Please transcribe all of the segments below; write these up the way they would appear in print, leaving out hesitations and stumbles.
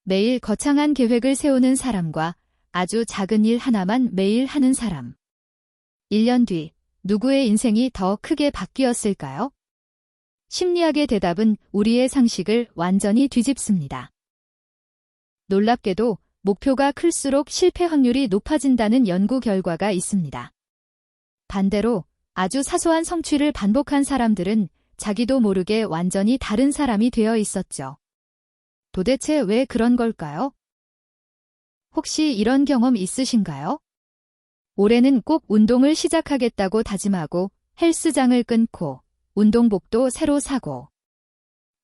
매일 거창한 계획을 세우는 사람과 아주 작은 일 하나만 매일 하는 사람. 1년 뒤 누구의 인생이 더 크게 바뀌었을까요? 심리학의 대답은 우리의 상식을 완전히 뒤집습니다. 놀랍게도 목표가 클수록 실패 확률이 높아진다는 연구 결과가 있습니다. 반대로 아주 사소한 성취를 반복한 사람들은 자기도 모르게 완전히 다른 사람이 되어 있었죠. 도대체 왜 그런 걸까요? 혹시 이런 경험 있으신가요? 올해는 꼭 운동을 시작하겠다고 다짐하고 헬스장을 끊고 운동복도 새로 사고.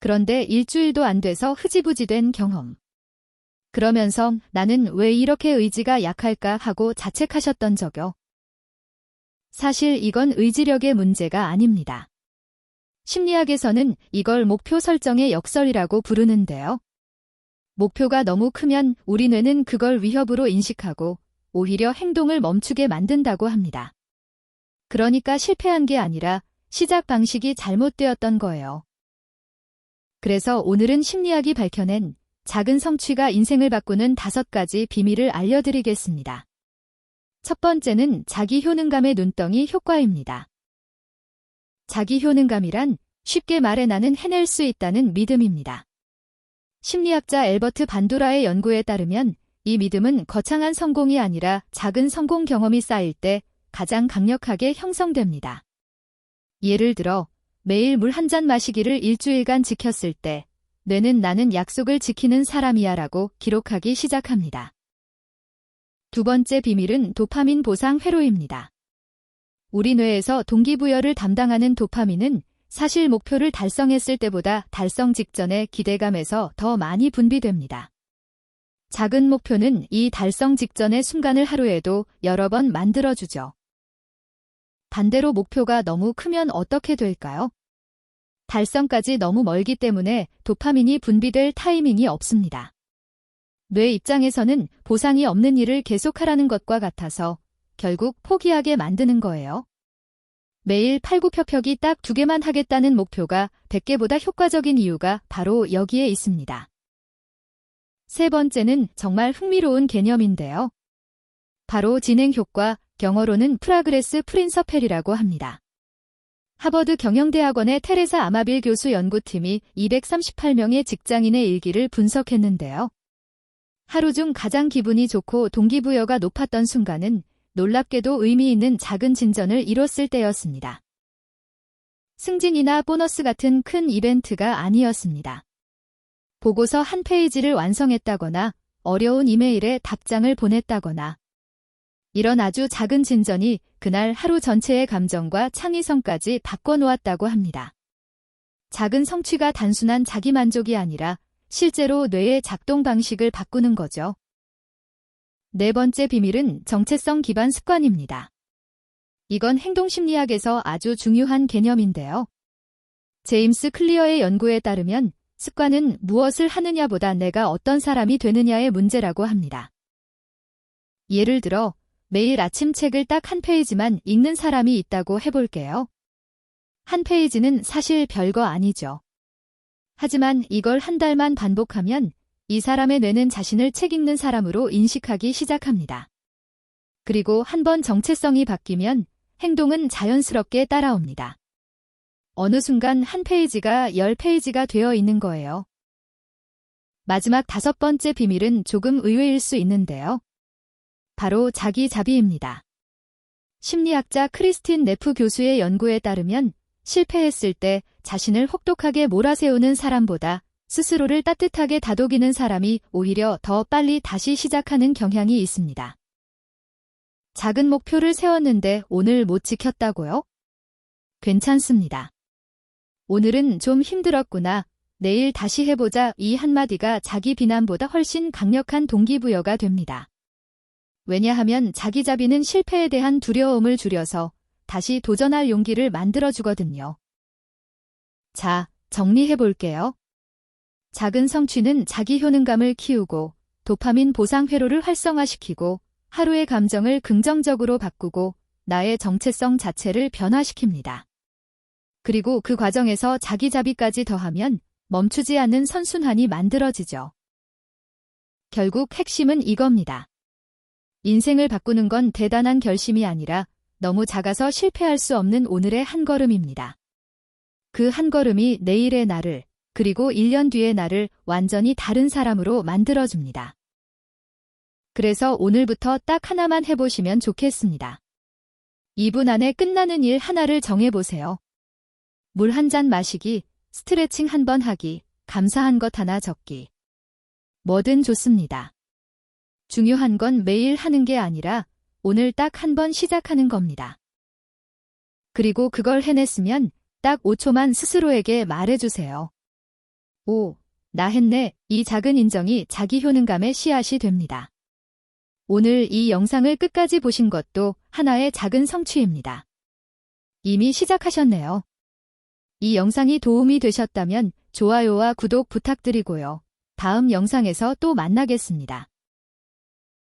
그런데 일주일도 안 돼서 흐지부지 된 경험. 그러면서 나는 왜 이렇게 의지가 약할까 하고 자책하셨던 적요. 사실 이건 의지력의 문제가 아닙니다. 심리학에서는 이걸 목표 설정의 역설이라고 부르는데요. 목표가 너무 크면 우리 뇌는 그걸 위협으로 인식하고 오히려 행동을 멈추게 만든다고 합니다. 그러니까 실패한 게 아니라 시작 방식이 잘못되었던 거예요. 그래서 오늘은 심리학이 밝혀낸 작은 성취가 인생을 바꾸는 5가지 비밀을 알려드리겠습니다. 첫 번째는 자기 효능감의 눈덩이 효과입니다. 자기 효능감이란 쉽게 말해 나는 해낼 수 있다는 믿음입니다. 심리학자 엘버트 반두라의 연구에 따르면 이 믿음은 거창한 성공이 아니라 작은 성공 경험이 쌓일 때 가장 강력하게 형성됩니다. 예를 들어 매일 물 한 잔 마시기를 일주일간 지켰을 때 뇌는 나는 약속을 지키는 사람이야 라고 기록하기 시작합니다. 두 번째 비밀은 도파민 보상 회로입니다. 우리 뇌에서 동기부여를 담당하는 도파민은 사실 목표를 달성했을 때보다 달성 직전의 기대감에서 더 많이 분비됩니다. 작은 목표는 이 달성 직전의 순간을 하루에도 여러 번 만들어주죠. 반대로 목표가 너무 크면 어떻게 될까요? 달성까지 너무 멀기 때문에 도파민이 분비될 타이밍이 없습니다. 뇌 입장에서는 보상이 없는 일을 계속하라는 것과 같아서 결국 포기하게 만드는 거예요. 매일 팔굽혀펴기 딱 2개만 하겠다는 목표가 100개보다 효과적인 이유가 바로 여기에 있습니다. 세 번째는 정말 흥미로운 개념인데요. 바로 진행 효과, 영어로는 프라그레스 프린서펠이라고 합니다. 하버드 경영대학원의 테레사 아마빌 교수 연구팀이 238명의 직장인의 일기를 분석했는데요. 하루 중 가장 기분이 좋고 동기부여가 높았던 순간은 놀랍게도 의미 있는 작은 진전을 이뤘을 때였습니다. 승진이나 보너스 같은 큰 이벤트가 아니었습니다. 보고서 한 페이지를 완성했다거나 어려운 이메일에 답장을 보냈다거나 이런 아주 작은 진전이 그날 하루 전체의 감정과 창의성까지 바꿔놓았다고 합니다. 작은 성취가 단순한 자기만족이 아니라 실제로 뇌의 작동 방식을 바꾸는 거죠. 네 번째 비밀은 정체성 기반 습관입니다. 이건 행동심리학에서 아주 중요한 개념인데요. 제임스 클리어의 연구에 따르면 습관은 무엇을 하느냐보다 내가 어떤 사람이 되느냐의 문제라고 합니다. 예를 들어 매일 아침 책을 딱 한 페이지만 읽는 사람이 있다고 해볼게요. 한 페이지는 사실 별거 아니죠. 하지만 이걸 한 달만 반복하면 이 사람의 뇌는 자신을 책 읽는 사람으로 인식하기 시작합니다. 그리고 한번 정체성이 바뀌면 행동은 자연스럽게 따라옵니다. 어느 순간 한 페이지가 10페이지가 되어 있는 거예요. 마지막 5번째 비밀은 조금 의외일 수 있는데요. 바로 자기 자비입니다. 심리학자 크리스틴 네프 교수의 연구에 따르면 실패했을 때 자신을 혹독하게 몰아세우는 사람보다 스스로를 따뜻하게 다독이는 사람이 오히려 더 빨리 다시 시작하는 경향이 있습니다. 작은 목표를 세웠는데 오늘 못 지켰다고요? 괜찮습니다. 오늘은 좀 힘들었구나. 내일 다시 해보자. 이 한마디가 자기 비난보다 훨씬 강력한 동기부여가 됩니다. 왜냐하면 자기 자비는 실패에 대한 두려움을 줄여서 다시 도전할 용기를 만들어주거든요. 자, 정리해볼게요. 작은 성취는 자기 효능감을 키우고 도파민 보상 회로를 활성화시키고 하루의 감정을 긍정적으로 바꾸고 나의 정체성 자체를 변화시킵니다. 그리고 그 과정에서 자기 자비까지 더하면 멈추지 않는 선순환이 만들어지죠. 결국 핵심은 이겁니다. 인생을 바꾸는 건 대단한 결심이 아니라 너무 작아서 실패할 수 없는 오늘의 한 걸음입니다. 그 한 걸음이 내일의 나를, 그리고 1년 뒤의 나를 완전히 다른 사람으로 만들어줍니다. 그래서 오늘부터 딱 하나만 해보시면 좋겠습니다. 2분 안에 끝나는 일 하나를 정해보세요. 물 한 잔 마시기, 스트레칭 한 번 하기, 감사한 것 하나 적기. 뭐든 좋습니다. 중요한 건 매일 하는 게 아니라 오늘 딱 한 번 시작하는 겁니다. 그리고 그걸 해냈으면 딱 5초만 스스로에게 말해주세요. 오, 나 했네. 이 작은 인정이 자기 효능감의 씨앗이 됩니다. 오늘 이 영상을 끝까지 보신 것도 하나의 작은 성취입니다. 이미 시작하셨네요. 이 영상이 도움이 되셨다면 좋아요와 구독 부탁드리고요. 다음 영상에서 또 만나겠습니다.